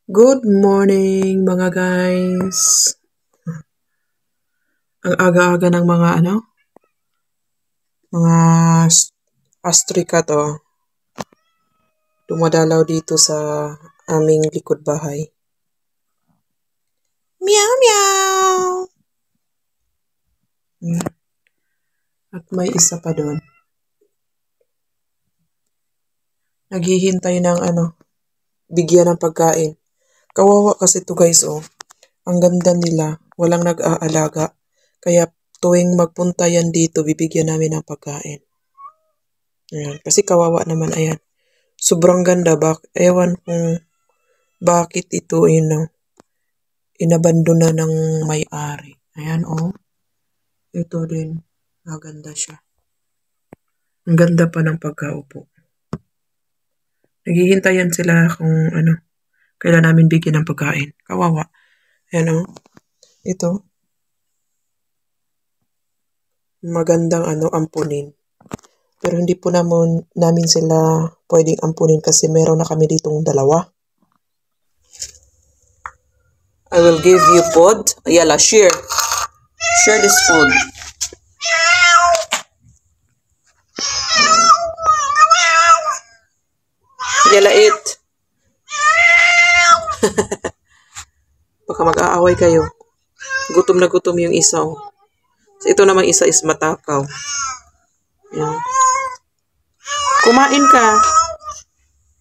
Good morning mga guys. Ang aga-aga ng mga mga astrika to. Dumadalaw dito sa aming likod bahay. Meow meow. At may isa pa doon. Naghihintay ng bigyan ng pagkain. Kawawa kasi to guys oh. Ang ganda nila, walang nag-aalaga. Kaya tuwing magpunta yan dito, bibigyan namin ng pagkain. Ayan. Kasi kawawa naman, ayan. Sobrang ganda. Ewan kung bakit ito inabandona ng may-ari. Ayan oh. Ito din. Maganda siya. Ang ganda pa ng pagkaupo. Naghihintayan sila kung kailan namin bigyan ng pagkain. Kawawa. Ayan oh. Ito. Magandang ampunin. Pero hindi po namin sila pwedeng ampunin kasi meron na kami ditong dalawa. I will give you food. Yala, share. Share this food. Yala, eat. Baka mag-aaway kayo. Gutom na gutom yung isa. So, ito namang isa is matakaw. Yan. Kumain ka.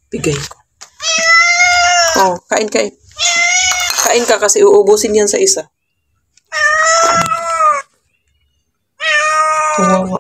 Bigay ko. Oh, kain. Kain ka kasi uubusin yan sa isa. Kawawa.